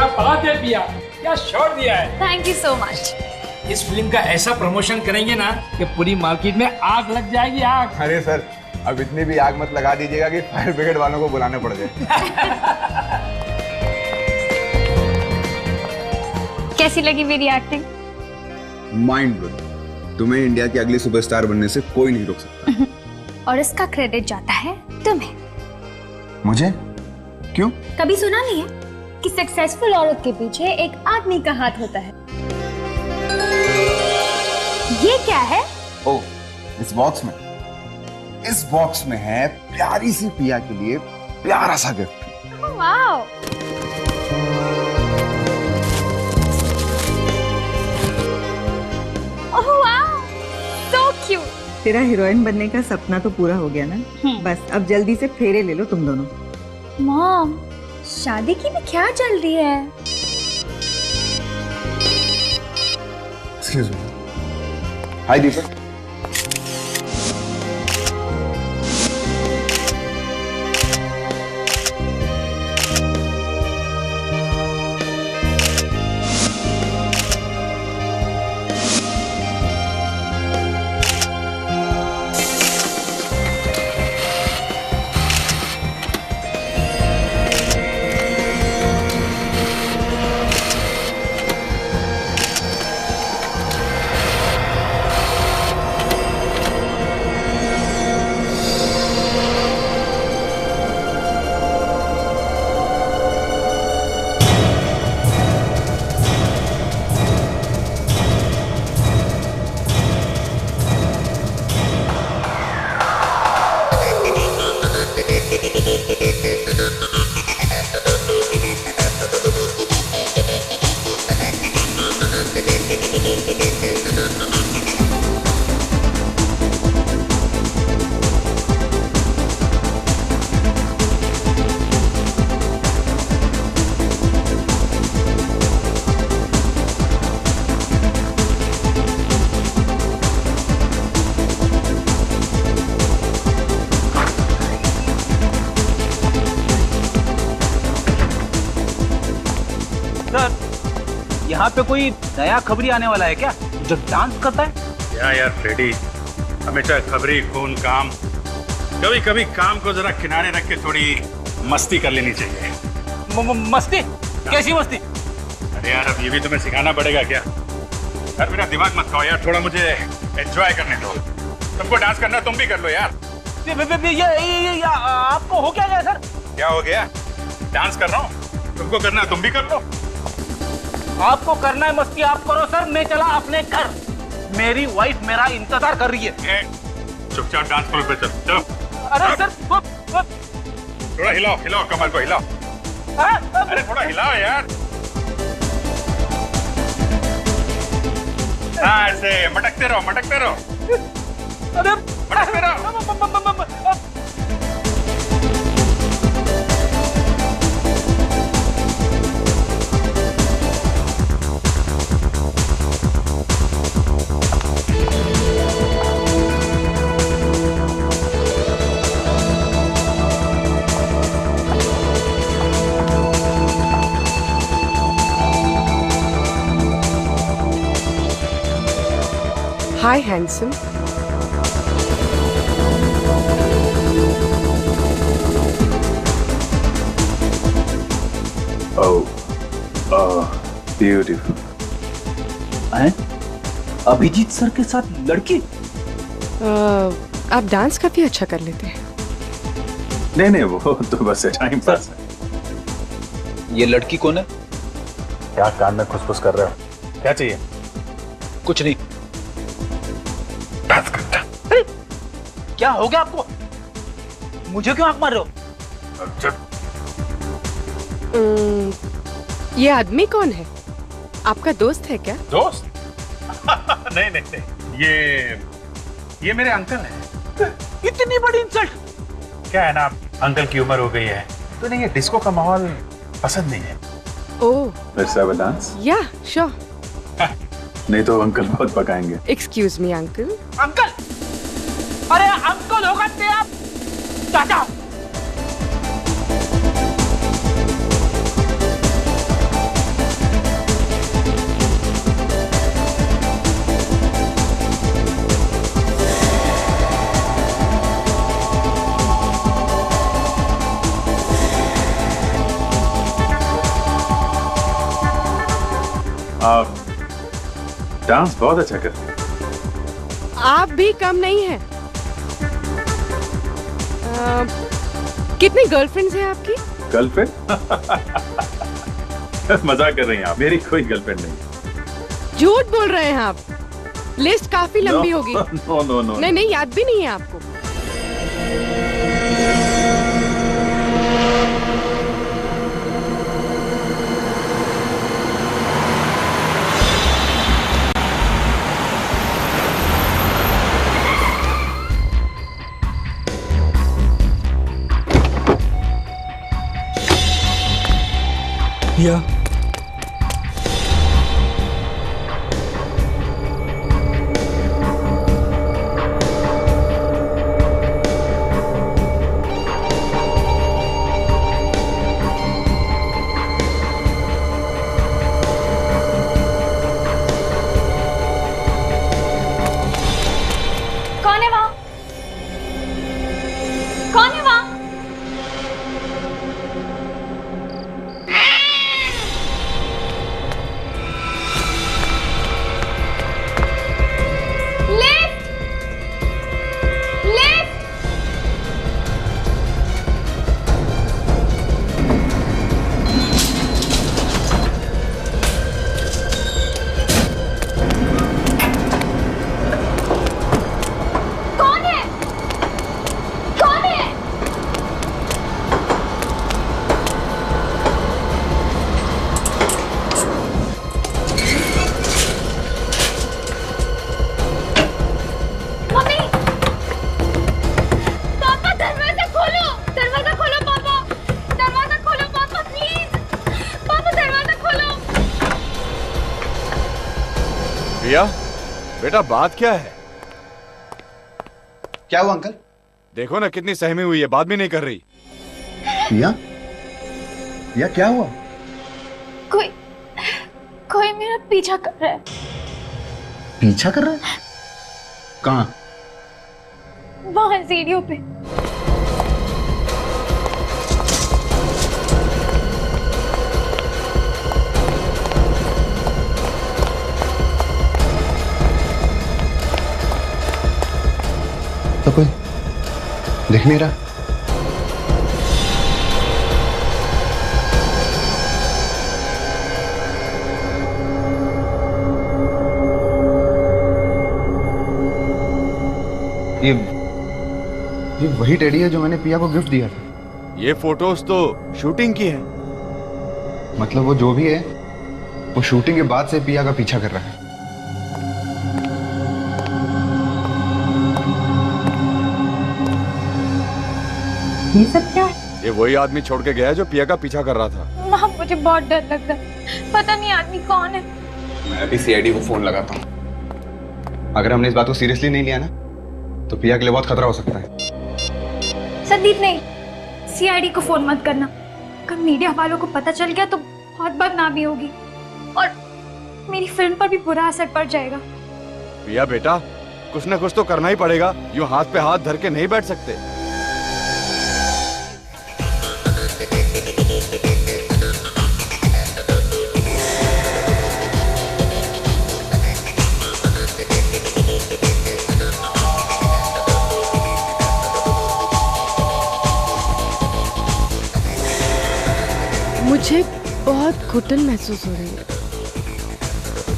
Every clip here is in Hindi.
क्या बात है पिया, क्या शॉट दिया है। Thank you so much. इस फिल्म का ऐसा प्रमोशन करेंगे ना कि पूरी मार्केट में आग लग जाएगी, आग। अरे सर, अब इतनी भी आग मत लगा दीजिएगा कि फायर ब्रिगेड वालों को बुलाने पड़ जाए। कैसी लगी मेरी एक्टिंग? Mind blowing. तुम्हें इंडिया की अगली सुपरस्टार बनने से कोई नहीं रोक सकता। और इसका क्रेडिट जाता है तुम्हें। मुझे? क्यों? कभी सुना नहीं है कि सक्सेसफुल औरत के पीछे एक आदमी का हाथ होता है? ये क्या है? ओह, इस बॉक्स में है प्यारी सी पिया के लिए प्यारा सा gift. Wow. Oh wow, so cute. तेरा हीरोइन बनने का सपना तो पूरा हो गया ना? बस अब जल्दी से फेरे ले लो तुम दोनों। मॉम, शादी की भी क्या चल रही है? Excuse me. हाय दीपक। यहाँ पे कोई नया खबरी आने वाला है क्या, जो डांस करता है? क्या यार फ्रेडी, हमेशा खबरी खून काम। कभी कभी काम को जरा किनारे रख के थोड़ी मस्ती कर लेनी चाहिए। मस्ती? कैसी मस्ती? अरे यार, अब ये भी तुम्हें सिखाना पड़ेगा क्या? यार मेरा दिमाग मत खाओ यार, थोड़ा मुझे एंजॉय करने दो। तुमको डांस करना तुम भी कर लो यार। ये आपको हो क्या गया सर? क्या हो गया? डांस कर रहा हूँ, तुमको करना तुम भी कर लो। आपको करना है मस्ती आप करो सर, मैं चला अपने घर। मेरी वाइफ मेरा इंतजार कर रही है। चुपचाप डांस फ्लोर पे चल। चलो। अरे सर थोड़ा हिलाओ, हिलाओ कमर को हिलाओ। अरे थोड़ा हिलाओ यार। हाँ, ऐसे मटकते रहो, मटकते रहो। अरे मटकते रहो। Hi, handsome. Oh, beautiful. हैं? अभिजीत सर के साथ लड़की? आप डांस काफी अच्छा कर लेते हैं। नहीं नहीं, वो तो बस टाइम पास है। ये लड़की कौन है? क्या कान में खुसफुस कर रहे हो? क्या चाहिए? कुछ नहीं। डांस करता। क्या हो गया आपको? मुझे क्यों आंख मार रहे हो? ये आदमी कौन है? आपका दोस्त है क्या? दोस्त? नहीं नहीं नहीं, ये मेरे अंकल हैं। इतनी बड़ी इंसल्ट! क्या है ना, अंकल की उम्र हो गई है तो नहीं, ये डिस्को का माहौल पसंद नहीं है। ओह, Let's have a dance? या श्योर। नहीं तो अंकल बहुत पकाएंगे। Excuse me uncle. अंकल? अरे अंकल होगा तेरा चाचा। आप डांस बहुत अच्छा करते हैं। आप भी कम नहीं है। कितनी गर्लफ्रेंड्स हैं आपकी? गर्लफ्रेंड? मजाक कर रही हैं आप, मेरी कोई गर्लफ्रेंड नहीं। झूठ बोल रहे हैं आप। लिस्ट काफी लंबी होगी। No no no. नहीं नहीं, याद भी नहीं है आपको। या कौन है वहाँ? कौन है वहाँ? लिफ्ट! लिफ्ट! कौन है? कौन है? मम्मी! पापा दरवाजा खोलो! दरवाजा खोलो पापा! दरवाजा खोलो पापा प्लीज! पापा दरवाजा खोलो! भैया, बेटा बात क्या है? क्या हुआ अंकल? देखो ना कितनी सहमी हुई है, बात भी नहीं कर रही। पिया? पिया क्या हुआ? कोई कोई मेरा पीछा कर रहा है। पीछा कर रहा है? कहाँ? वहां सीढ़ियों पे। तो कोई दिख नहीं रहा। ये वही टेडी है जो मैंने पिया को गिफ्ट दिया था। ये फोटोज तो शूटिंग की है। मतलब वो जो भी है वो शूटिंग के बाद से पिया का पीछा कर रहा है। ये सब क्या है? ये वही आदमी छोड़ के गया है जो पिया का पीछा कर रहा था। माँ मुझे बहुत डर लग रहा है। पता नहीं आदमी कौन है। मैं अभी सीआईडी को फोन लगाता हूँ। अगर हमने इस बात को सीरियसली नहीं लिया ना तो पिया के लिए बहुत खतरा हो सकता है। संदीप नहीं, सीआईडी को फोन मत करना। अगर मीडिया वालों को पता चल गया तो बहुत बदनामी होगी और मेरी फिल्म पर भी बुरा असर पड़ जाएगा। पिया बेटा, कुछ ना कुछ तो करना ही पड़ेगा। यूं हाथ पे हाथ धर के नहीं बैठ सकते। मुझे बहुत घुटन महसूस हो रही है।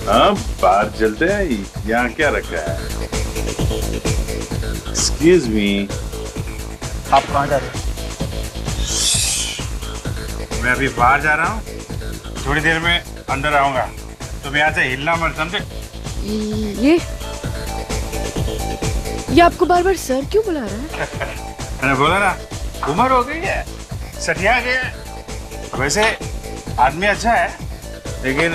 हाँ, बाहर चलते हैं। यहाँ क्या रखा है? Excuse me. आप कहाँ जा रहे हैं? मैं अभी बाहर जा रहा हूँ, थोड़ी देर में अंदर आऊंगा। तुम यहाँ से हिलना मत, समझे? ये आपको बार बार सर क्यों बुला रहा है? मैंने बोला ना, उम्र हो गई है, सठिया गया है। वैसे आदमी अच्छा है, लेकिन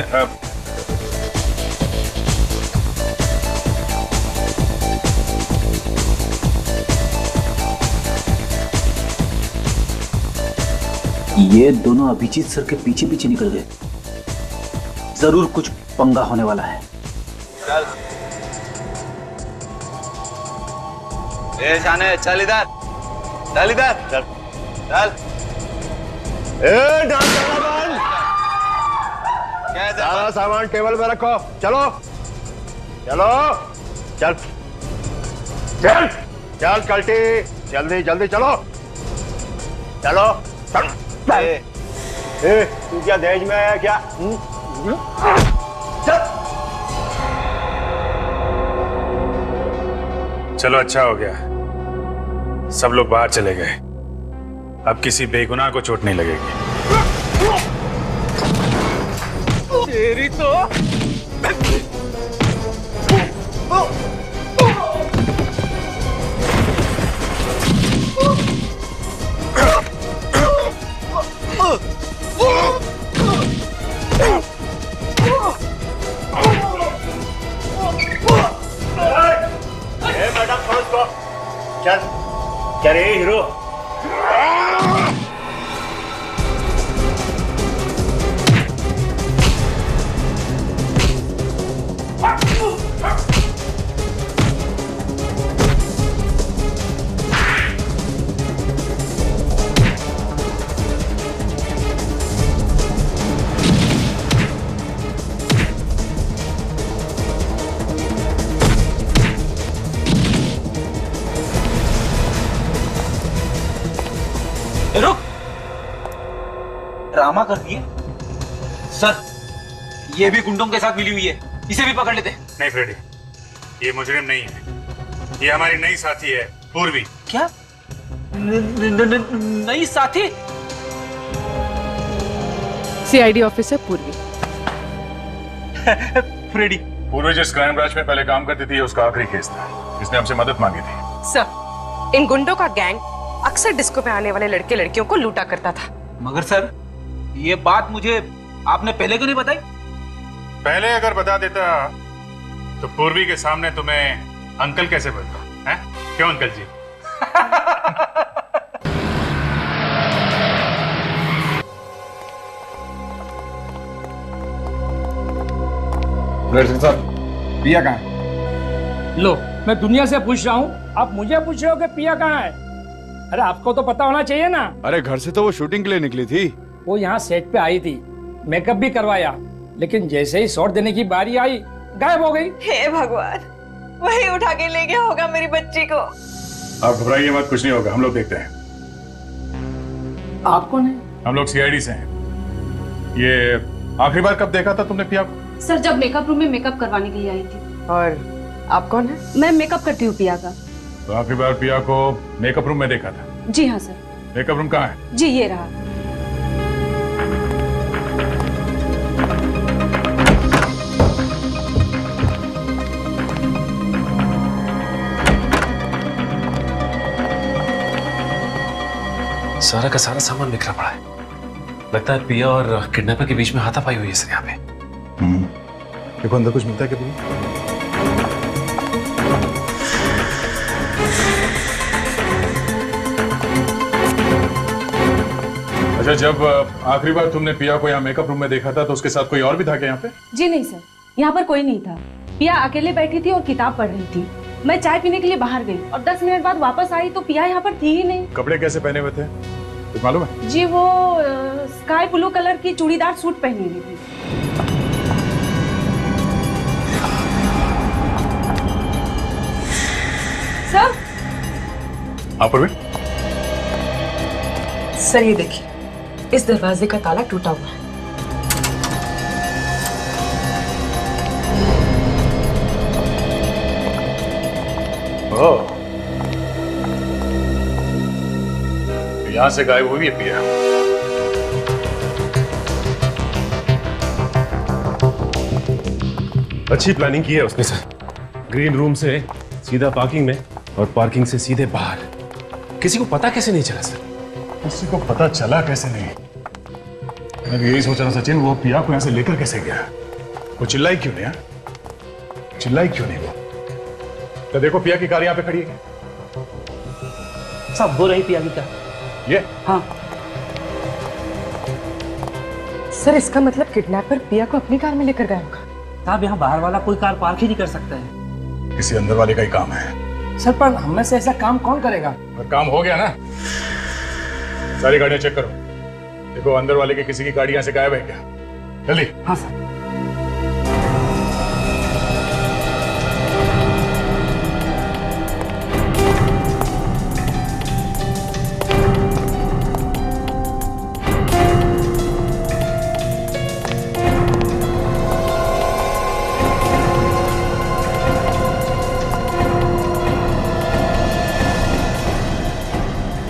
ये दोनों अभिजीत सर के पीछे पीछे निकल गए। जरूर कुछ पंगा होने वाला है। ए शाने, चल इधर, चल इधर, चल, चल। ए डांस करना बंद। क्या है? सारा सामान टेबल में रखो। चलो चलो चल चल चल कल्टी, जल्दी जल्दी चलो चलो चल। तू क्या दहेज में आया क्या? चल। चलो अच्छा हो गया, सब लोग बाहर चले गए। अब किसी बेगुनाह को चोट नहीं लगेगी। तेरी तो मैडम खोज को चल चल रे हीरो। रुक, ड्रामा कर दिए सर। ये भी गुंडों के साथ मिली हुई है, इसे भी पकड़ लेते। नहीं फ्रेडी, ये मुजरिम नहीं है, ये हमारी नई साथी है पूर्वी। क्या नई साथी? सीआईडी ऑफिसर पूर्वी। फ्रेडी, पूर्वी जिस क्राइम ब्रांच में पहले काम करती थी, उसका आखिरी केस था। इसने हमसे मदद मांगी थी। सर, इन गुंडों का गैंग अक्सर डिस्को पे आने वाले लड़के लड़कियों को लूटा करता था। मगर सर, ये बात मुझे आपने पहले क्यों नहीं बताई? पहले अगर बता देता तो पूर्वी के सामने तुम्हें अंकल कैसे बोलता है? क्यों अंकल जी? साहब, पिया कहाँ है? लो, मैं दुनिया से पूछ रहा हूँ, आप मुझे पूछ रहे हो कि पिया कहाँ है? अरे आपको तो पता होना चाहिए ना। अरे घर से तो वो शूटिंग के लिए निकली थी। वो यहाँ सेट पे आई थी, मेकअप भी करवाया, लेकिन जैसे ही शॉट देने की बारी आई, गायब हो गई। हे भगवान, वही उठा के ले गया होगा मेरी बच्ची को। आप घबराइए मत, कुछ नहीं होगा, हम लोग देखते हैं। आप कौन है? हम लोग सीआईडी से हैं। ये आखिरी बार कब देखा था तुमने पिया को? सर, जब मेकअप रूम में मेकअप करवाने के लिए आई थी। और आप कौन है? मैं मेकअप करती हूँ पिया का। तो आखिरी बार पिया को मेकअप रूम में देखा था? जी हाँ सर। मेकअप रूम कहाँ है? जी ये रहा। सारा का सारा सामान बिखरा पड़ा है। लगता है पिया और किडनैपर के बीच में हाथापाई हुई है सर यहाँ पे। देखो अंदर कुछ मिलता है क्या? अच्छा, जब आखिरी बार तुमने पिया को यहाँ मेकअप रूम में देखा था तो उसके साथ कोई और भी था क्या यहाँ पे? जी नहीं सर, यहाँ पर कोई नहीं था। पिया अकेले बैठी थी और किताब पढ़ रही थी। मैं चाय पीने के लिए बाहर गई और 10 मिनट बाद वापस आई तो पिया यहाँ पर थी ही नहीं। कपड़े कैसे पहने हुए थे कुछ मालूम है? जी वो स्काई ब्लू कलर की चूड़ीदार सूट पहनी हुई थी। सर, हाँ पूर्वी? सर ये देखिए, इस दरवाजे का ताला टूटा हुआ है। ओह, यहां से गायब हुई है पिया। अच्छी प्लानिंग की है उसने सर। ग्रीन रूम से सीधा पार्किंग में और पार्किंग से सीधे बाहर। किसी को पता कैसे नहीं चला सर? किसी को पता चला कैसे नहीं? मैं यही सोच रहा सचिन, वो पिया को यहाँ से लेकर कैसे गया? वो चिल्लाई क्यों नहीं? चिल्लाई क्यों नहीं वो? तो देखो पिया की कार यहाँ पे खड़ी है। सब हो रही पिया की कार। ये? हाँ सर, इसका मतलब किडनैपर पिया को अपनी कार में लेकर गया होगा। साहब, यहाँ बाहर वाला कोई कार पार्क ही नहीं कर सकता है। किसी अंदर वाले का ही काम है। सर, पर हम में से ऐसा काम कौन करेगा? और काम हो गया ना, सारी गाड़ियां चेक करो। देखो अंदर वाले की किसी की गाड़ी यहाँ से गायब है क्या? जल्दी। हाँ सर।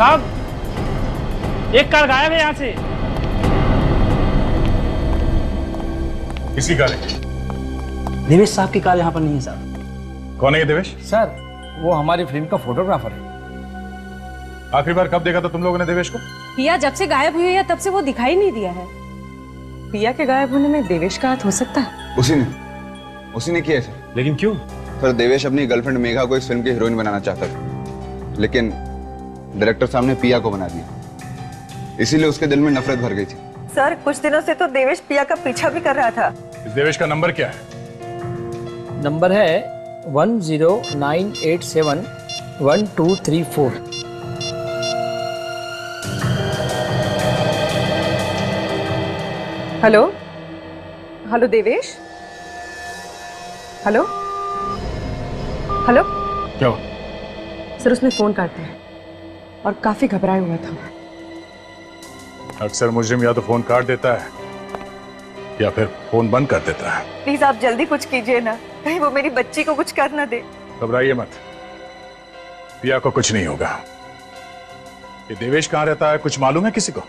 साहब एक कार गायब है यहाँ से। किसकी कार है? देवेश साहब की कार यहाँ पर नहीं है साहब। कौन है ये देवेश? सर वो हमारी फिल्म का फोटोग्राफर है। आखिरी बार कब देखा था तुम लोगों ने देवेश को? पिया जब से गायब हुई है तब से वो दिखाई नहीं दिया है। पिया के गायब होने में देवेश का हाथ हो सकता है? उसी ने किया सर। लेकिन क्यों? सर देवेश अपनी गर्लफ्रेंड मेघा को इस फिल्म की हीरोइन बनाना चाहता था, लेकिन डायरेक्टर साहब ने पिया को बना दिया, इसीलिए उसके दिल में नफरत भर गई थी। सर कुछ दिनों से तो देवेश पिया का पीछा भी कर रहा था। इस देवेश का नंबर क्या है? नंबर है 109871234। Hello hello Devesh, hello hello. क्या हो? सर उसने फोन काट दिया और काफी घबराया हुआ था। अक्सर मुजरिम या तो फोन काट देता है या फिर फोन बंद कर देता है। प्लीज आप जल्दी कुछ कीजिए ना, कहीं वो मेरी बच्ची को कुछ कर ना दे। घबराइए मत, पिया को कुछ नहीं होगा। ये देवेश कहाँ रहता है, कुछ मालूम है किसी को?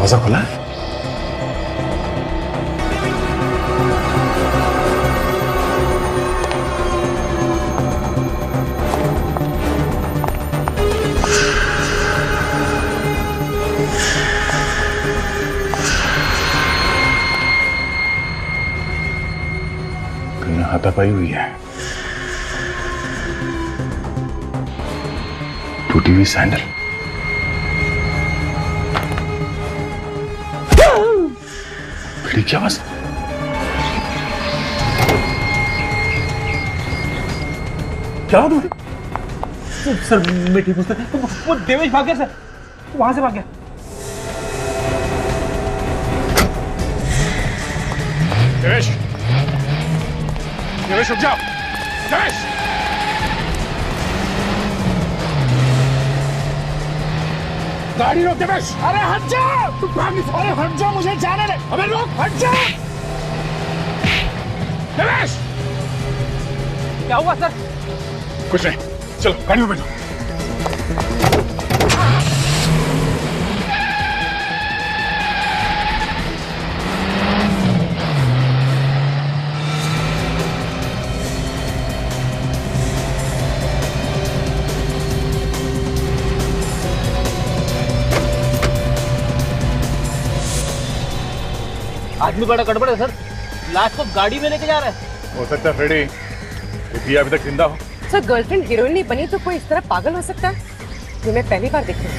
दरवाजा खुला है? हाथापाई हुई है। टूटी हुई सैंडल। क्या आवाज? क्या हुआ तुम्हें? सर मैं ठीक हूँ सर, वो देवेश भाग गया सर, वहां से भाग गया। देवेश, देवेश रुक जाओ। देवेश, गाड़ी रोक देवेश। अरे हट जा, तू भाग। अरे हट जा, मुझे जाने दे। अबे रोक, हट जा। देवेश, क्या हुआ सर? कुछ नहीं, चलो गाड़ी में बैठो। आदमी बड़ा गड़बड़ है सर, लाश को गाड़ी में लेके जा रहा है। हो सकता है फ्रेडी ये पिया अभी तक जिंदा हो। सर गर्लफ्रेंड हीरोइन नहीं बनी तो कोई इस तरह पागल हो सकता है? ये मैं पहली बार देख रही हूँ।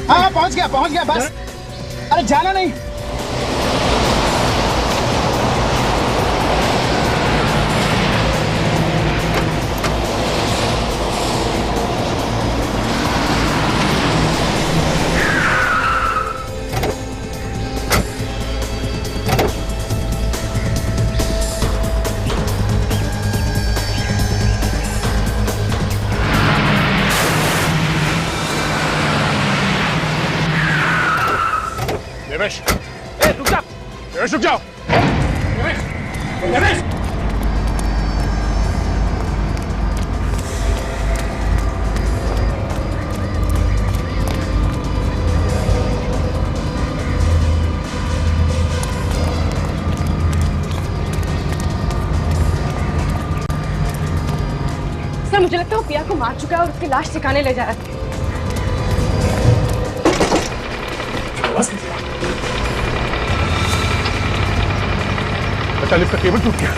हाँ पहुंच गया बस। अरे जाना नहीं। देवेश, रुक जा। देवेश रुक जाओ। देवेश, देवेश। सर मुझे लगता है वो पिया को मार चुका है और उसकी लाश ठिकाने ले जा रहा है। अच्छा लिफ्ट का केबल टूट गया।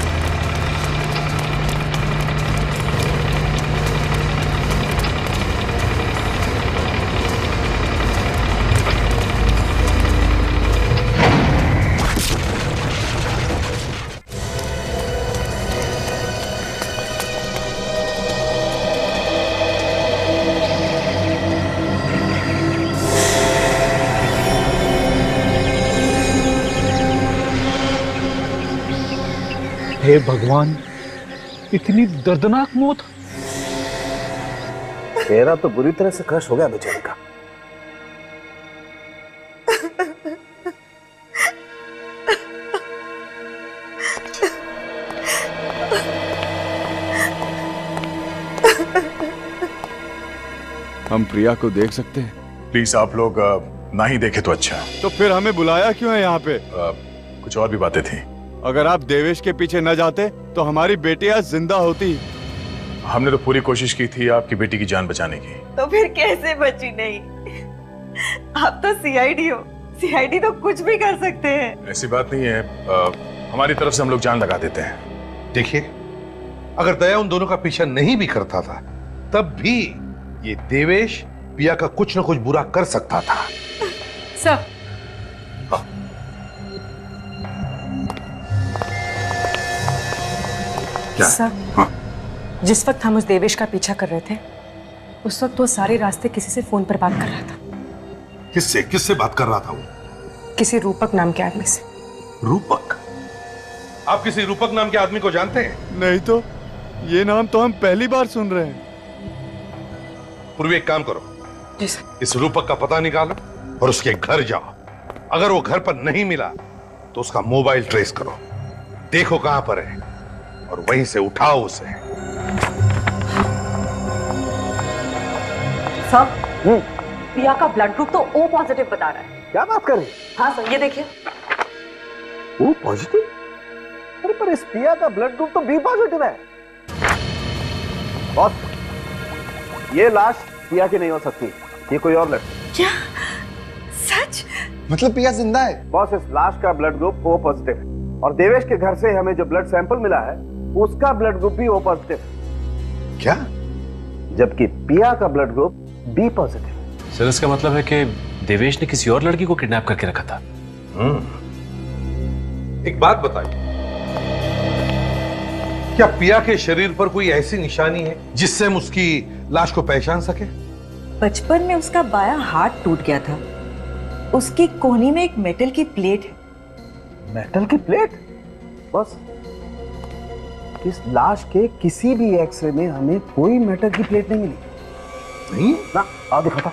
हे भगवान, इतनी दर्दनाक मौत। चेहरा तो बुरी तरह से क्रश हो गया बेचारे का। हम प्रिया को देख सकते हैं? प्लीज आप लोग ना ही देखे तो अच्छा। तो फिर हमें बुलाया क्यों है यहाँ पे? कुछ और भी बातें थी। अगर आप देवेश के पीछे न जाते तो हमारी बेटी आज जिंदा होती। हमने तो पूरी कोशिश की थी आपकी बेटी की जान बचाने की। तो फिर कैसे बची नहीं? आप तो सीआईडी हो, सीआईडी तो कुछ भी कर सकते हैं। ऐसी बात नहीं है, हमारी तरफ से हम लोग जान लगा देते हैं। देखिए, अगर दया उन दोनों का पीछा नहीं भी करता था तब भी ये देवेश पिया का कुछ न कुछ बुरा कर सकता था। सर, क्या? सर, हाँ। जिस वक्त हम उस देवेश का पीछा कर रहे थे उस वक्त वो सारे रास्ते किसी से फोन पर बात कर रहा था। किससे किससे बात कर रहा था वो? किसी रूपक नाम के आदमी से। रूपक? आप किसी रूपक नाम के आदमी को जानते हैं? नहीं तो, ये नाम तो हम पहली बार सुन रहे हैं। पूर्वी, एक काम करो, जी सर। इस रूपक का पता निकालो और उसके घर जाओ। अगर वो घर पर नहीं मिला तो उसका मोबाइल ट्रेस करो, देखो कहां पर है और वहीं से उठाओ उसे। सर, पिया का ब्लड ग्रुप तो O पॉजिटिव बता रहा है। क्या बात कर रहे हैं? हाँ सर, ये देखिए। O positive? अरे पर इस पिया का ब्लड ग्रुप तो B पॉजिटिव है। और ये लाश पिया की नहीं हो सकती, ये कोई और लड़की। क्या सच? मतलब पिया जिंदा है? बॉस, इस लाश का ब्लड ग्रुप O पॉजिटिव है और देवेश के घर से हमें जो ब्लड सैंपल मिला है उसका ब्लड ग्रुप भी O पॉजिटिव है। क्या? जबकि पिया का blood group B positive. Sir, इसका मतलब है कि देवेश ने किसी और लड़की को किडनैप करके रखा था। एक बात बताइए, क्या पिया के शरीर पर कोई ऐसी निशानी है जिससे हम उसकी लाश को पहचान सके? बचपन में उसका बायां हाथ टूट गया था, उसकी कोहनी में एक मेटल की प्लेट है। मेटल की प्लेट? बस इस लाश के किसी भी एक्सरे में हमें कोई मेटल की प्लेट नहीं मिली। नहीं ना, आओ दिखाता।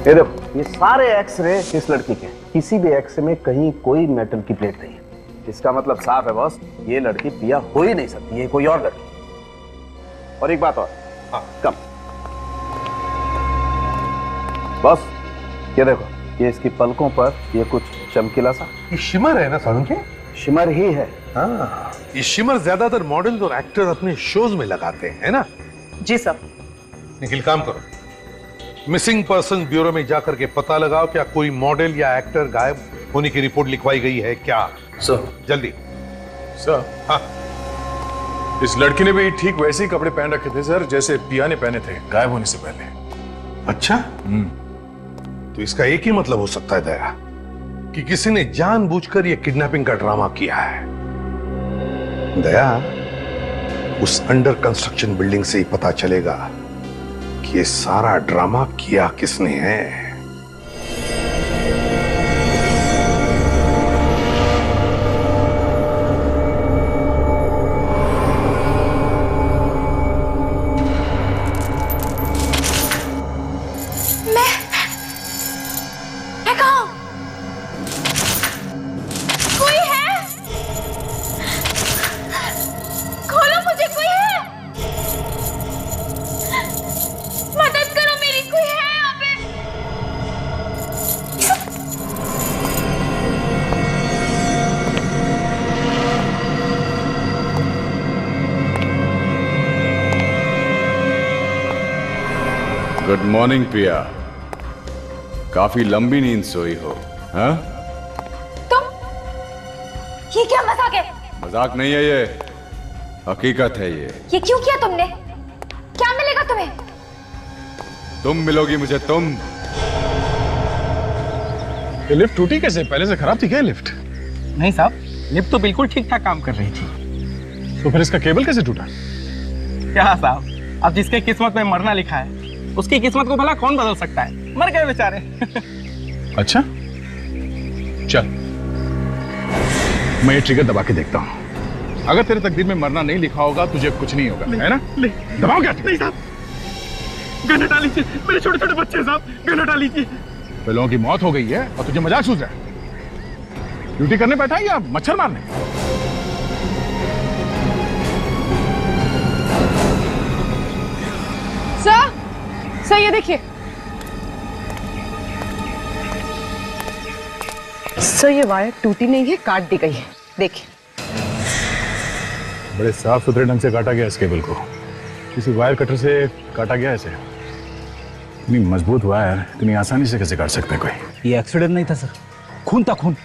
ये देखो, ये सारे एक्सरे इस लड़की के, किसी भी एक्सरे में कहीं कोई मेटल की प्लेट नहीं है। इसका मतलब साफ है बॉस, ये लड़की पिया हो ही नहीं सकती, ये कोई और लड़की। और एक बात और। हाँ, कम। बॉस, ये देखो, ये इसकी पलकों पर ये कुछ चमकीला सा। ये शिमर है ना सारुण के? शिमर ही है। हाँ, ये शिमर ज्यादातर मॉडल्स और एक्टर अपने शोज में लगाते हैं, है ना? जी सर। निखिल, काम करो, मिसिंग पर्सन ब्यूरो में जाकर के पता लगाओ क्या कोई मॉडल या एक्टर गायब होने की रिपोर्ट लिखवाई गई है क्या? सर। जल्दी। सर, हाँ, इस लड़की ने भी ठीक वैसे ही कपड़े पहन रखे थे सर जैसे पिया ने पहने थे गायब होने से पहले। अच्छा, तो इसका एक ही मतलब हो सकता है दया, कि किसी ने जानबूझकर यह किडनैपिंग का ड्रामा किया है। दया, उस अंडर कंस्ट्रक्शन बिल्डिंग से ही पता चलेगा कि ये सारा ड्रामा किया किसने है। मैं कहाँ हूँ? कोई है? खोलो मुझे, कोई है? मदद करो मेरी, कोई है यहाँ पे? गुड मॉर्निंग प्रिया, काफी लंबी नींद सोई हो। हाँ, तुम? ये क्या मजाक है? मजाक नहीं है, ये हकीकत है। ये क्यों किया तुमने? क्या मिलेगा तुम्हें? तुम मिलोगी मुझे, तुम। ये लिफ्ट टूटी कैसे? पहले से खराब थी क्या लिफ्ट? नहीं साहब, लिफ्ट तो बिल्कुल ठीक ठाक काम कर रही थी। तो फिर इसका केबल कैसे टूटा? क्या साहब, अब जिसके किस्मत में मरना लिखा है उसकी किस्मत को भला कौन बदल सकता है? मर गए बेचारे। अच्छा चल, मैं ये ट्रिगर दबा के देखता हूं। अगर तेरे तकदीर में मरना नहीं लिखा होगा, तुझे कुछ नहीं होगा, है ना? दबाओ क्या? नहीं साहब, गन हटा लीजिए, मेरे छोटे छोटे बच्चे हैं साहब, गन हटा लीजिए। लोगों की मौत हो गई है और तुझे मजाक सूझ रहा है? ड्यूटी करने बैठा है या मच्छर मारने? सर ये देखिए सर, ये वायर टूटी नहीं है, काट दी गई है, देखिए। बड़े साफ सुथरे ढंग से काटा गया इस केबल को, किसी वायर कटर से काटा गया इसे। इतनी मजबूत वायर इतनी आसानी से कैसे काट सकते हैं कोई? ये एक्सीडेंट नहीं था सर, खून था, खून।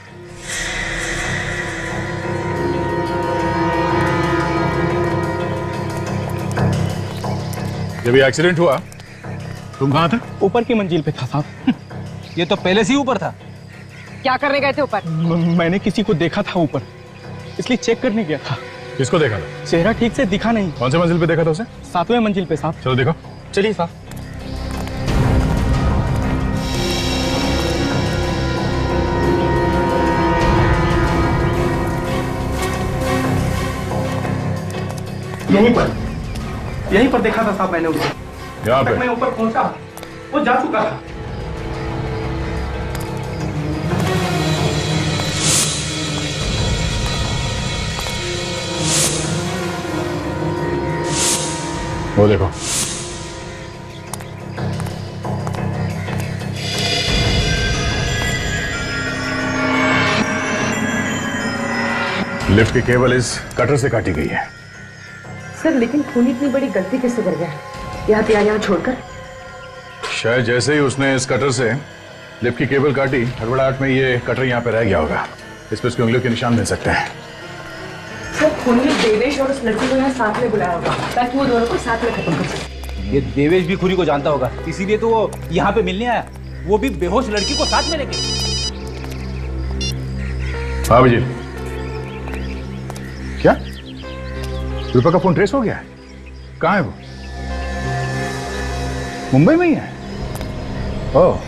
जब ये एक्सीडेंट हुआ तुम कहाँ थे? ऊपर की मंजिल पे था साहब। ये तो पहले से ही ऊपर था। क्या करने गए थे ऊपर? मैंने किसी को देखा था ऊपर, इसलिए चेक करने गया था। किसको देखा था? चेहरा ठीक से दिखा नहीं। कौन से मंजिल पे देखा था उसे? 7वें मंजिल पे साहब। चलो देखो। चलिए साहब। यहीं पर देखा था साहब मैंने उसे। यहाँ पे? मैं ऊपर पहुंचा, वो जा चुका था। वो देखो, लिफ्ट की केबल इस कटर से काटी गई है। सर लेकिन खून इतनी बड़ी गलती कैसे कर गया यहाँ पे यहाँ छोड़कर? शायद जैसे ही उसने इस कटर से लिफ्ट की केबल काटी, हड़बड़ाहट में ये कटर यहाँ पे रह गया होगा। इस पे उसकी उंगलियों के निशान मिल सकते हैं। सर खून ने देवेश और उस लड़की को यहाँ साथ में बुलाया होगा ताकि वो दोनों को साथ में खत्म कर सके। ये देवेश भी खुरी को जानता होगा, इसीलिए तो वो यहाँ पे मिलने आया, वो भी बेहोश लड़की को साथ में लेके। हाँ जी, क्या रूपा का फोन ट्रेस हो गया है? कहाँ है वो? मुंबई में ही है? ओह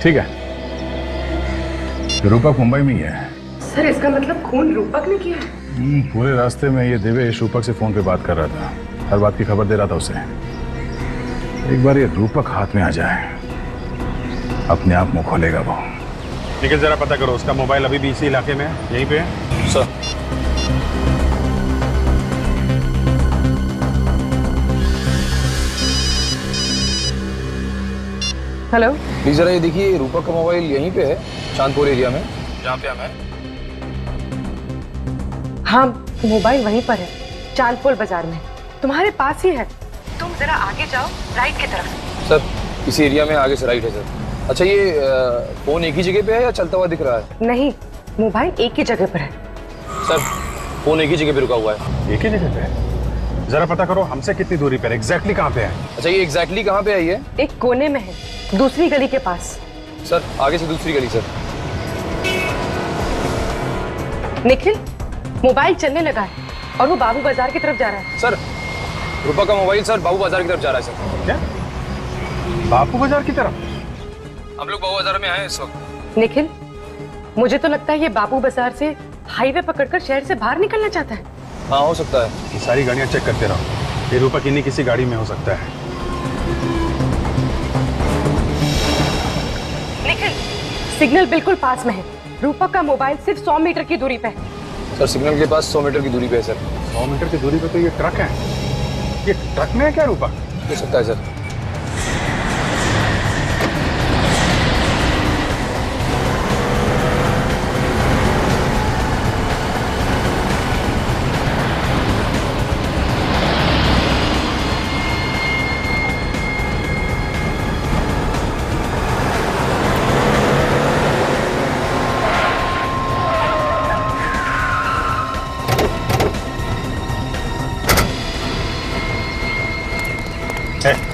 ठीक है, रूपक मुंबई में ही है। सर इसका मतलब खून रूपक ने किया है? पूरे रास्ते में ये देवेश रूपक से फोन पे बात कर रहा था, हर बात की खबर दे रहा था उसे। एक बार ये रूपक हाथ में आ जाए, अपने आप मुंह खोलेगा वो। निखिल जरा पता करो, उसका मोबाइल अभी भी इसी इलाके में है, यहीं पे है? सर हेलो प्लीज जरा ये देखिए, रूपक का मोबाइल यहीं पे है, चांदपुर एरिया में, जहाँ पे हम हैं। हाँ मोबाइल वहीं पर है, चांदपुर बाजार में, तुम्हारे पास ही है। तुम जरा आगे जाओ, राइट की तरफ। सर इसी एरिया में आगे से राइट है सर। अच्छा ये फोन एक ही जगह पे है या चलता हुआ दिख रहा है? नहीं, मोबाइल एक ही जगह पर है। सर फोन एक ही जगह पे रुका हुआ है। एक ही जगह पे है? जरा पता करो हमसे कितनी दूरी पर, एग्जैक्टली कहाँ पे है? अच्छा ये एग्जैक्टली कहाँ पे है ये? एक कोने में है, दूसरी गली के पास। सर आगे से दूसरी गली सर। निखिल मोबाइल चलने लगा है और वो बाबू बाजार की तरफ जा रहा है। सर रूपा का मोबाइल सर बाबू बाजार की तरफ जा रहा है सर। क्या बाबू बाजार की तरफ? हम लोग बाबू बाजार में आए इस वक्त। निखिल मुझे तो लगता है ये बाबू बाजार से हाईवे पकड़कर शहर से बाहर निकलना चाहता है। हाँ हो सकता है। ये सारी गाड़ियां चेक करते रहो, ये रूपक इन्हीं किसी गाड़ी में हो सकता है। निखिल सिग्नल बिल्कुल पास में है, रूपक का मोबाइल सिर्फ 100 मीटर की दूरी पे है। सर सिग्नल के पास 100 मीटर की दूरी पे है सर। 100 मीटर की दूरी पे तो ये ट्रक है, ये ट्रक में है क्या रूपक? हो सकता है सर।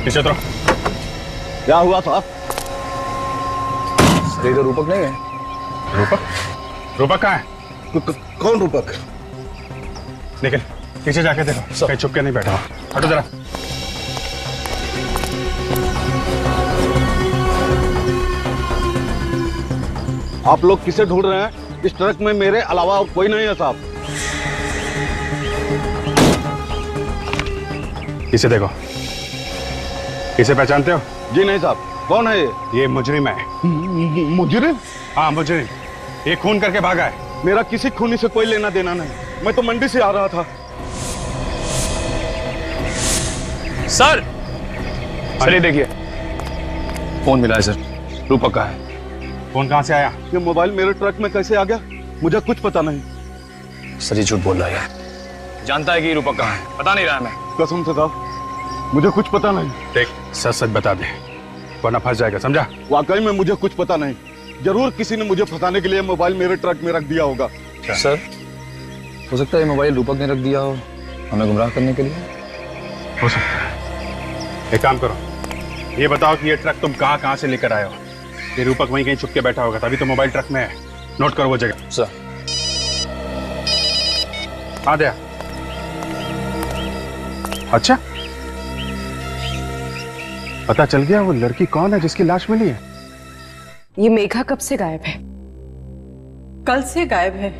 पीछे उतरो। क्या हुआ था? ये तो रूपक नहीं है। रूपक? रूपक कहाँ है? कौन रूपक? निखिल पीछे जाके देखो, कहीं छुप के नहीं बैठा। हटो जरा। आप लोग किसे ढूंढ रहे हैं? इस ट्रक में मेरे अलावा और कोई नहीं है साहब। इसे देखो, इसे पहचानते हो? जी नहीं साहब। कौन है ये मुजरिम है। मुजरिम? हाँ मुजरिम, ये खून करके भागा है। मेरा किसी खूनी से कोई लेना देना नहीं, मैं तो मंडी से आ रहा था। सर चलिए देखिए, फोन मिला है सर, रूपक का है। फोन कहाँ से आया? ये मोबाइल मेरे ट्रक में कैसे आ गया, मुझे कुछ पता नहीं। सर ये झूठ बोल रहा है, जानता है कि रूपक कहाँ है, पता नहीं रहा है। मैं कसम से साहब मुझे कुछ पता नहीं। देख सच सच बता दे, वरना फंस जाएगा, समझा? वाकई में मुझे कुछ पता नहीं। जरूर किसी ने मुझे फंसाने के लिए मोबाइल मेरे ट्रक में रख दिया होगा। सर हो सकता है ये मोबाइल रूपक ने रख दिया हो हमें गुमराह करने के लिए। हो सकता है। एक काम करो, ये बताओ कि ये ट्रक तुम कहाँ से लेकर आए हो? ये रूपक वहीं कहीं छुप के बैठा होगा, तभी तो मोबाइल ट्रक में है। नोट करो वो जगह। सर हाँ दया। अच्छा, पता चल गया वो लड़की कौन है जिसकी लाश मिली है? ये मेघा कब से गायब है? कल से गायब है।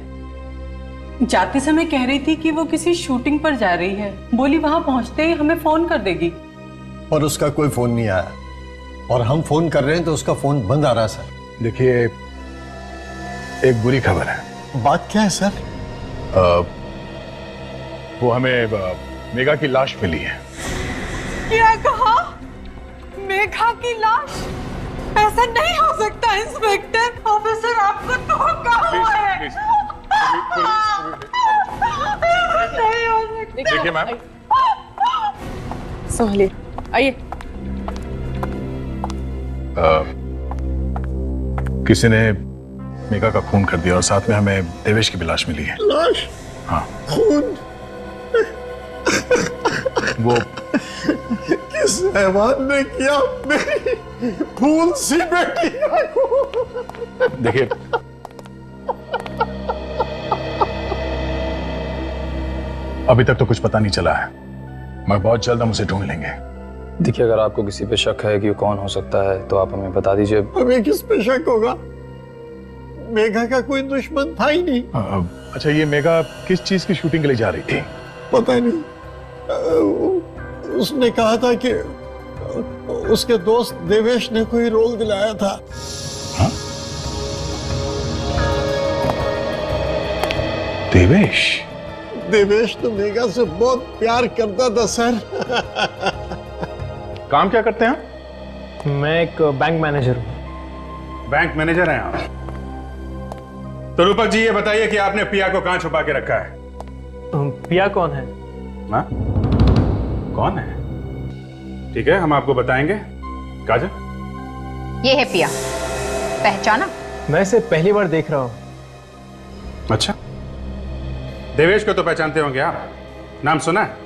जाते समय कह रही थी कि वो किसी शूटिंग पर जा रही है, बोली वहां पहुंचते ही हमें फोन कर देगी। और उसका कोई फोन नहीं आया, और हम फोन कर रहे हैं तो उसका फोन बंद आ रहा है सर। देखिए एक बुरी खबर है। बात क्या है सर? वो हमें मेघा की लाश मिली है। क्या कहा? मेघा की लाश? ऐसा नहीं हो सकता इंस्पेक्टर। ऑफिसर आपको धोखा हुआ है। नहीं हो सकता। देखिए मैम, संभलिए, आइए। किसी ने मेघा का खून कर दिया और साथ में हमें देवेश की भी लाश मिली है। लाश? हाँ। खून? वो किस हैवान ने किया मेरी फूल सी बेटी को? देखिए अभी तक तो कुछ पता नहीं चला है, मगर बहुत जल्द हम उसे ढूंढ लेंगे। देखिए अगर आपको किसी पे शक है कि वो कौन हो सकता है तो आप हमें बता दीजिए। हमें किस पे शक होगा? मेघा का कोई दुश्मन था ही नहीं। अच्छा, ये मेघा किस चीज की शूटिंग के लिए जा रही थी? पता नहीं, उसने कहा था कि उसके दोस्त देवेश ने कोई रोल दिलाया था। हाँ? देवेश? देवेश तो मेघा से बहुत प्यार करता था सर। काम क्या करते हैं? मैं एक बैंक मैनेजर हूँ। बैंक मैनेजर हैं आप? तो रूपक जी ये बताइए कि आपने पिया को कहां छुपा के रखा है? पिया कौन है? हाँ? कौन है? ठीक है, हम आपको बताएंगे। काजल, ये है पिया, पहचाना? मैं इसे पहली बार देख रहा हूँ। अच्छा, देवेश को तो पहचानते होंगे आप, नाम सुना है?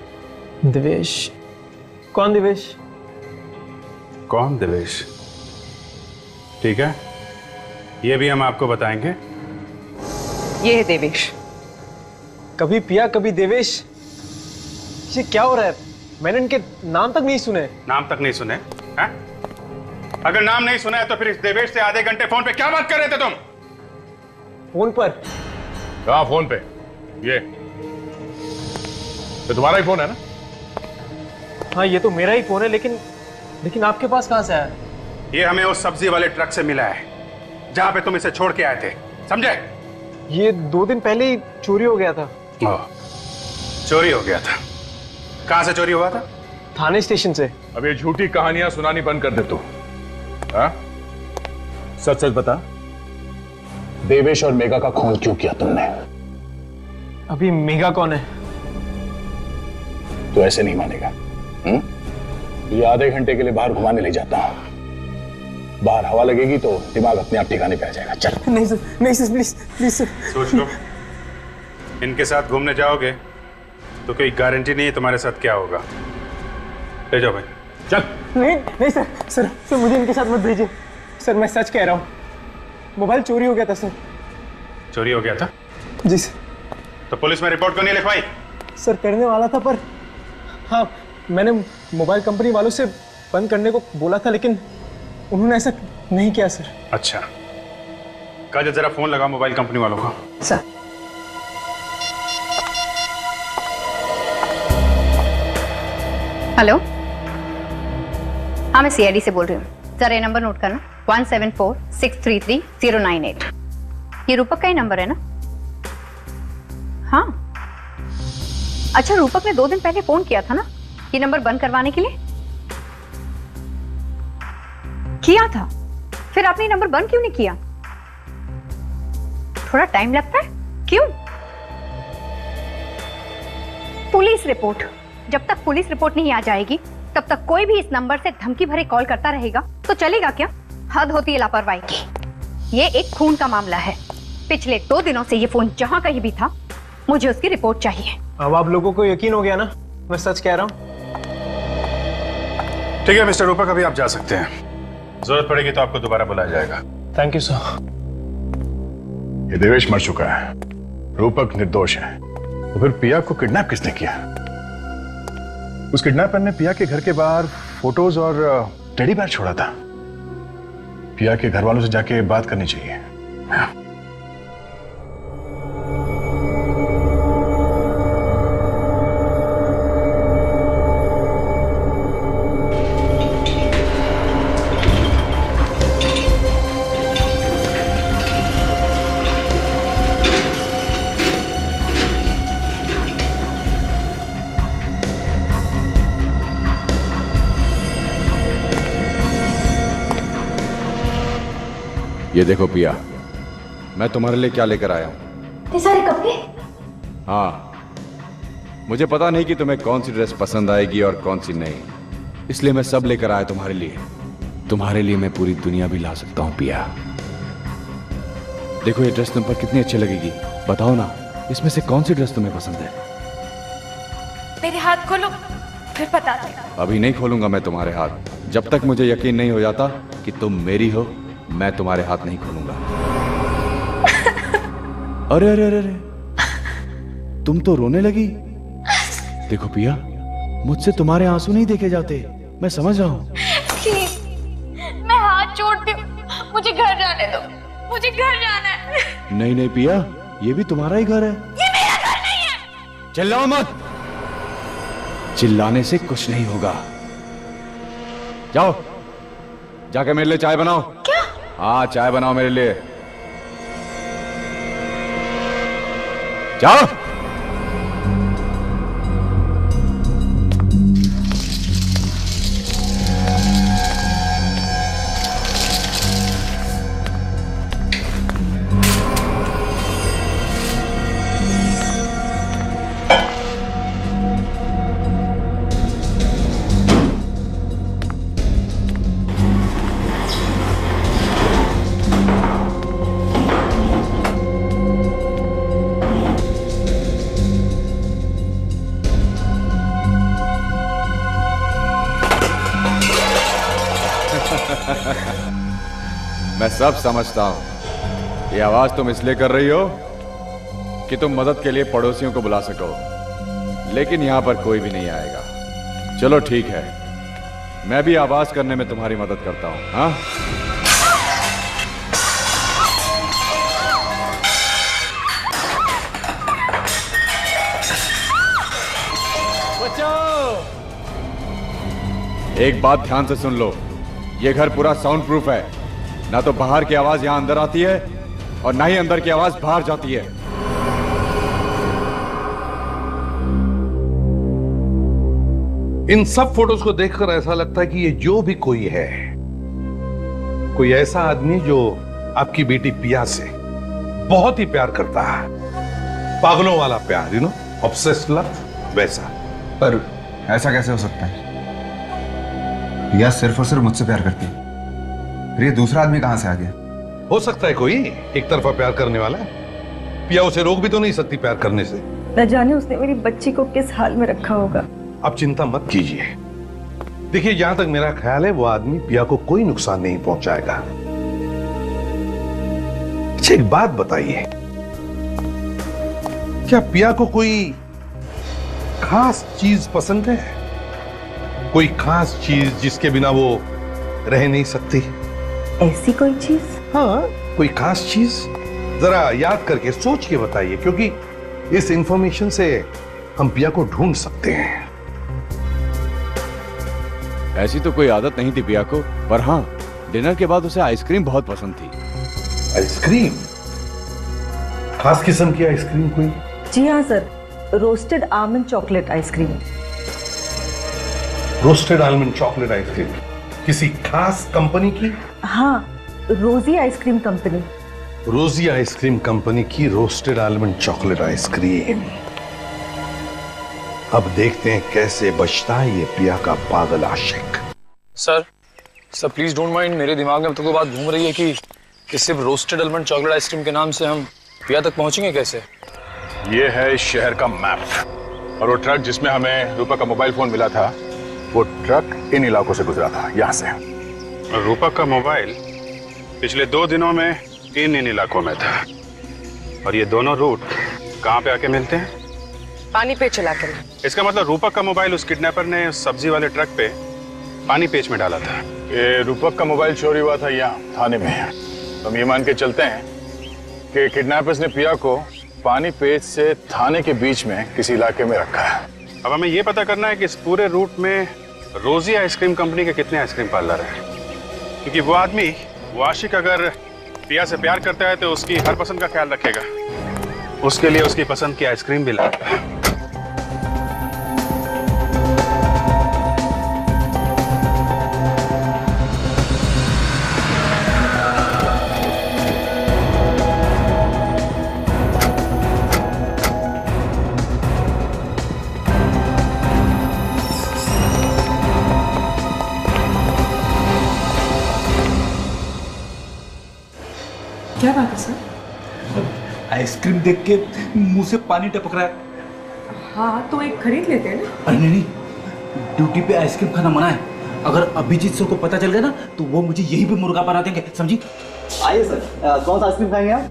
देवेश? कौन देवेश? कौन देवेश? ठीक है, ये भी हम आपको बताएंगे। ये है देवेश। कभी पिया कभी देवेश, ये क्या हो रहा है? मैंने इनके नाम तक नहीं सुने। नाम तक नहीं सुने? है? अगर नाम नहीं सुना है तो फिर इस देवेश से आधे घंटे फोन पे क्या बात कर रहे थे तुम? फोन पर? कहाँ फोन पे? ये तो तुम्हारा ही फोन है ना? हाँ ये तो मेरा ही फोन है, लेकिन आपके पास कहां से आया? ये हमें उस सब्जी वाले ट्रक से मिला है जहां पे तुम इसे छोड़ के आए थे, समझे? ये 2 दिन पहले ही चोरी हो गया था। चोरी हो गया था? कहां से चोरी हुआ था? थाने स्टेशन से। अब ये झूठी कहानियां सुनानी बंद कर दे तू। सच सच बता, देवेश और मेघा का खून क्यों किया तुमने? अभी मेघा कौन है? तो ऐसे नहीं मानेगा। ये आधे घंटे के लिए बाहर घुमाने ले जाता हूं, बाहर हवा लगेगी तो दिमाग अपने आप ठिकाने पे आ जाएगा। चल। नहीं सर, नहीं सर, प्लीज प्लीज सर। सोच लो, इनके साथ घूमने जाओगे तो कोई गारंटी नहीं है तुम्हारे साथ क्या होगा। ले जाओ भाई, चल। नहीं नहीं सर, सर मुझे इनके साथ मत भेजिए सर, मैं सच कह रहा हूँ, मोबाइल चोरी हो गया था सर। चोरी हो गया था? जी सर। तो पुलिस में रिपोर्ट क्यों नहीं लिखवाई? सर करने वाला था, पर हाँ मैंने मोबाइल कंपनी वालों से बंद करने को बोला था, लेकिन उन्होंने ऐसा नहीं किया सर। अच्छा, काजल जरा फोन लगा मोबाइल कंपनी वालों को। सर। हेलो, हाँ मैं सीआईडी से बोल रही हूँ। जरा ये नंबर नोट करना, 1746333098। ये रूपक का ही नंबर है ना? हाँ। अच्छा, रूपक ने 2 दिन पहले फोन किया था ना ये नंबर बंद करवाने के लिए? किया था। फिर आपने ये नंबर बंद क्यों नहीं किया? थोड़ा टाइम लगता है, क्यों? Police report. जब तक पुलिस रिपोर्ट नहीं आ जाएगी तब तक कोई भी इस नंबर से धमकी भरे कॉल करता रहेगा तो चलेगा क्या? हद होती है लापरवाही की। ये एक खून का मामला है। पिछले 2 दिनों से ये फोन जहां कहीं भी था, मुझे उसकी रिपोर्ट चाहिए। अब आप लोगों को यकीन हो गया ना मैं सच कह रहा हूँ? ठीक है मिस्टर रूपक, अभी आप जा सकते हैं। जरूरत पड़ेगी तो आपको दोबारा बुलाया जाएगा। Thank you sir. ये देवेश मर चुका है, रूपक निर्दोष है। तो फिर पिया को किडनैप किसने किया? उस किडनैपर ने पिया के घर के बाहर फोटोज और टेडी बेयर छोड़ा था। पिया के घर वालों से जाके बात करनी चाहिए। ये देखो पिया, मैं तुम्हारे लिए क्या लेकर आया हूं। ये सारे कपड़े? हाँ, मुझे पता नहीं कि तुम्हें कौन सी ड्रेस पसंद आएगी और कौन सी नहीं, इसलिए मैं सब लेकर आया तुम्हारे लिए। तुम्हारे लिए मैं पूरी दुनिया भी ला सकता हूं पिया। देखो ये ड्रेस तुम पर कितनी अच्छी लगेगी, बताओ ना इसमें से कौन सी ड्रेस तुम्हें पसंद है? मेरे हाथ खोलो, फिर बता दे। अभी नहीं खोलूंगा मैं तुम्हारे हाथ, जब तक मुझे यकीन नहीं हो जाता कि तुम मेरी हो। मैं तुम्हारे हाथ नहीं खोलूंगा। अरे अरे अरे अरे, तुम तो रोने लगी। देखो पिया, मुझसे तुम्हारे आंसू नहीं देखे जाते, मैं समझ रहा हूं। मैं हाथ जोड़ती हूँ, मुझे घर जाने दो, मुझे घर जाना है। नहीं नहीं पिया, ये भी तुम्हारा ही घर है। ये मेरा घर नहीं है। चिल्लाओ मत। चिल्लाने से कुछ नहीं होगा। जाओ जाके मेरे लिए चाय बनाओ। क्या? हाँ, चाय बनाओ मेरे लिए, जाओ। मैं सब समझता हूं। ये आवाज तुम इसलिए कर रही हो कि तुम मदद के लिए पड़ोसियों को बुला सको, लेकिन यहां पर कोई भी नहीं आएगा। चलो ठीक है, मैं भी आवाज करने में तुम्हारी मदद करता हूं। हाँ, बचाओ। एक बात ध्यान से सुन लो, ये घर पूरा साउंड प्रूफ है। ना तो बाहर की आवाज यहां अंदर आती है और ना ही अंदर की आवाज बाहर जाती है। इन सब फोटोज को देखकर ऐसा लगता है कि ये जो भी कोई है, कोई ऐसा आदमी जो आपकी बेटी पिया से बहुत ही प्यार करता है, पागलों वाला प्यार, ऑब्सेस्ड लव, वैसा। पर ऐसा कैसे हो सकता है? पिया सिर्फ और सिर्फ मुझसे प्यार करती है, फिर ये दूसरा आदमी कहां से आ गया? हो सकता है कोई एक तरफा प्यार करने वाला। पिया उसे रोक भी तो नहीं सकती प्यार करने से। न जाने उसने मेरी बच्ची को किस हाल में रखा होगा। आप चिंता मत कीजिए। देखिए, जहां तक मेरा ख्याल है वो आदमी पिया को कोई नुकसान नहीं पहुंचाएगा। अच्छा एक बात बताइए, क्या पिया को कोई खास चीज पसंद है? कोई खास चीज जिसके बिना वो रह नहीं सकती? ऐसी कोई चीज? हाँ, कोई खास चीज? जरा याद करके सोच के बताइए, क्योंकि इस इंफॉर्मेशन से हम पिया को ढूंढ सकते हैं। ऐसी तो कोई आदत नहीं थी पिया को, पर हाँ, डिनर के बाद उसे आइसक्रीम बहुत पसंद थी। आइसक्रीम? खास किस्म की आइसक्रीम कोई? जी हाँ sir, roasted almond chocolate ice cream. Roasted almond chocolate ice cream किसी खास कंपनी की? हाँ, रोजी आइसक्रीम कंपनी। रोजी आइसक्रीम कंपनी की रोस्टेड आलमंड चॉकलेट आइसक्रीम। अब देखते हैं कैसे बचता है ये पिया का पागल आशिक। सर प्लीज डोंट माइंड, मेरे दिमाग में अब तक वो बात घूम रही है कि सिर्फ रोस्टेड आलमंड चॉकलेट आइसक्रीम के नाम से हम पिया तक पहुंचेंगे कैसे? ये है इस शहर का मैप, और वो ट्रक जिसमें हमें रूपा का मोबाइल फोन मिला था, वो ट्रक इन इलाकों से गुजरा था, यहाँ से। और रूपा का मोबाइल पिछले 2 दिनों में इन इलाकों में था। और ये दोनों रूट कहाँ पे आके मिलते हैं? पानी पे चला कर। इसका मतलब रूपक का मोबाइल उस किडनैपर ने सब्जी वाले ट्रक पे पानी पेच में डाला था। ये रूपक का मोबाइल चोरी हुआ था यहाँ थाने में। तो हम ये मान के चलते हैं कि किडनैपर्स ने पिया को पानी पेच से थाने के बीच में किसी इलाके में रखा है। अब हमें ये पता करना है कि इस पूरे रूट में रोजी आइसक्रीम कंपनी के कितने आइसक्रीम पार्लर हैं, क्योंकि वो आदमी, वो आशिक, अगर पिया से प्यार करता है तो उसकी हर पसंद का ख्याल रखेगा, उसके लिए उसकी पसंद की आइसक्रीम भी लाएगा। क्या बात है सर? आइसक्रीम देख के मुंह से पानी टपक रहा है। हाँ तो एक खरीद लेते हैं ना। अरे नहीं, ड्यूटी पे आइसक्रीम खाना मना है। अगर अभिजीत सर को पता चल गया ना तो वो मुझे यहीं पे मुर्गा बना देंगे, समझी? आइए सर, कौन सा आइसक्रीम खाएंगे आप?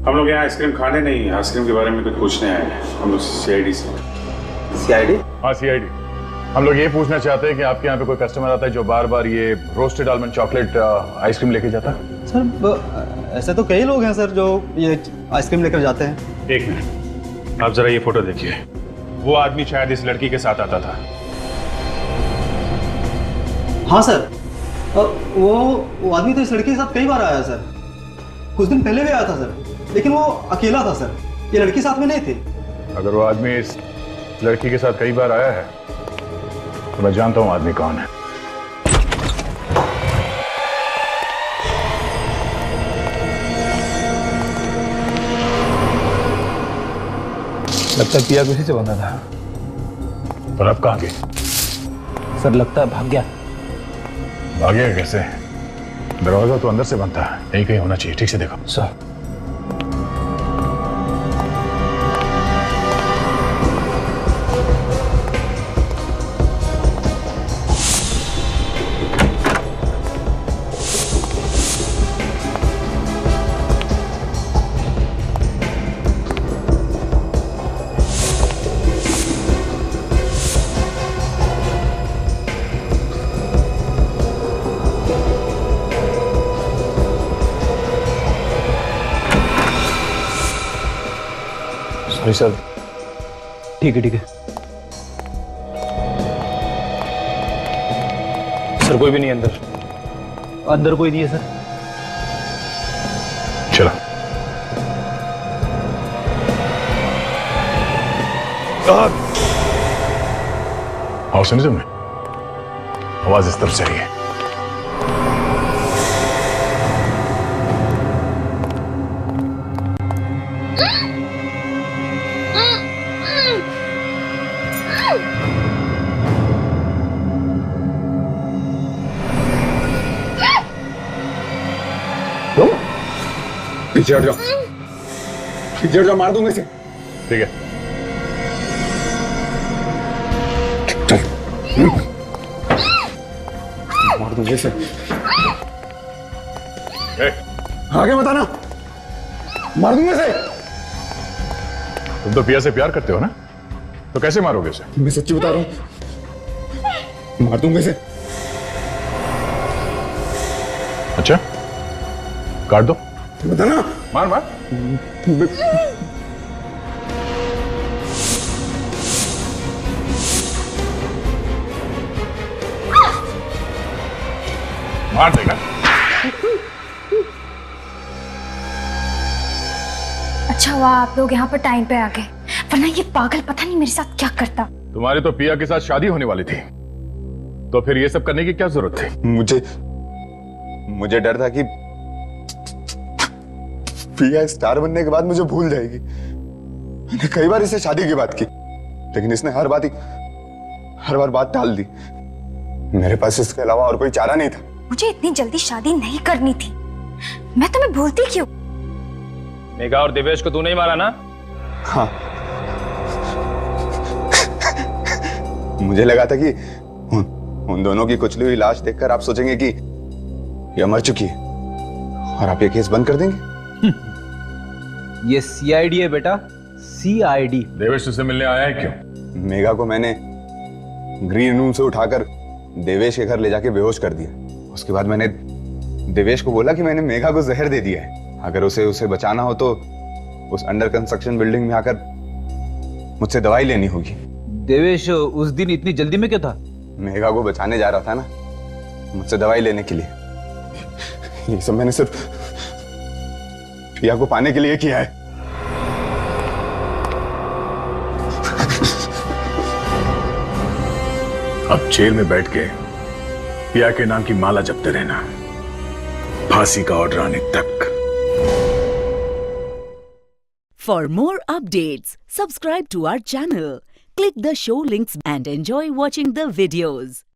हम लोग यहाँ आइसक्रीम खाने नहीं, आइसक्रीम के बारे में कुछ पूछने आए हैं। हम लोग सीआईडी से। सीआईडी? हाँ सीआईडी। हम लोग ये पूछना चाहते हैं कि आपके यहाँ पे कोई कस्टमर आता है जो बार बार ये रोस्टेड आलमंड चॉकलेट आइसक्रीम लेके जाता है? सर ऐसे तो कई लोग हैं सर जो ये आइसक्रीम लेकर जाते हैं। एक मिनट, आप जरा ये फोटो देखिए। वो आदमी शायद इस लड़की के साथ आता था। हाँ सर, वो आदमी तो इस लड़की के साथ कई बार आया सर। कुछ दिन पहले भी आया था सर, लेकिन वो अकेला था सर, ये लड़की साथ में नहीं थी। अगर वो आदमी इस लड़की के साथ कई बार आया है तो मैं जानता हूँ आदमी कौन है। लगता है पिया किसी से बंधा था। पर अब कहाँ गई? सर लगता है भाग गया। भाग गया कैसे? दरवाजा तो अंदर से बंद था, यही कहीं होना चाहिए। ठीक से देखो सर। Sorry sir. ठीक है ठीक है सर। कोई भी नहीं अंदर? अंदर कोई नहीं है सर। चलो। आओ, सुनिए तुमने? आवाज इस तरफ से आई है। पीछे हट जाओ, पीछे हट जाओ, मार दूंगा इसे। ठीक है। मार दूंगा इसे। आगे बताना, मार दूंगा इसे। तुम तो पिया से प्यार करते हो ना, तो कैसे मारोगे उसे? मैं सच्ची बता रहा हूं, मार दूंगा इसे। अच्छा, काट दो। बताना। मार मार। मार देगा। अच्छा हुआ आप लोग यहाँ पर टाइम पे आ गए, वरना ये पागल पता नहीं मेरे साथ क्या करता। तुम्हारी तो पिया के साथ शादी होने वाली थी, तो फिर ये सब करने की क्या जरूरत थी? मुझे डर था कि पिया स्टार बनने के बाद मुझे भूल जाएगी। मैंने कई बार इससे शादी की बात की, लेकिन इसने हर बार बात टाल दी। मेरे पास इसके अलावा और कोई चारा नहीं था। मुझे इतनी जल्दी शादी नहीं करनी थी। मैं तुम्हें भूलती क्यों? मेघा और देवेश को तू नहीं मारा ना? हाँ। मुझे लगा था कि उन दोनों की कुचली हुई लाश देखकर आप सोचेंगे कि यह मर चुकी है और आप ये केस बंद कर देंगे। ये सीआईडी है बेटा, सीआईडी। देवेश तुझसे मिलने आया है क्यों? मेघा को मैंने ग्रीन रूम से उठाकर देवेश के घर ले जाके बेहोश कर दिया। उसके बाद मैंने देवेश को बोला कि मैंने मेघा को जहर दे दिया है, अगर उसे बचाना हो तो उस अंडर कंस्ट्रक्शन बिल्डिंग में आकर मुझसे दवाई लेनी होगी। देवेश उस दिन इतनी जल्दी में क्यों था? मेघा को बचाने जा रहा था ना, मुझसे दवाई लेने के लिए। ये सब मैंने सिर्फ पिया को पाने के लिए किया है। अब जेल में बैठ के पिया के नाम की माला जपते रहना, फांसी का ऑर्डर आने तक। For more updates, subscribe to our channel, click the show links and enjoy watching the videos.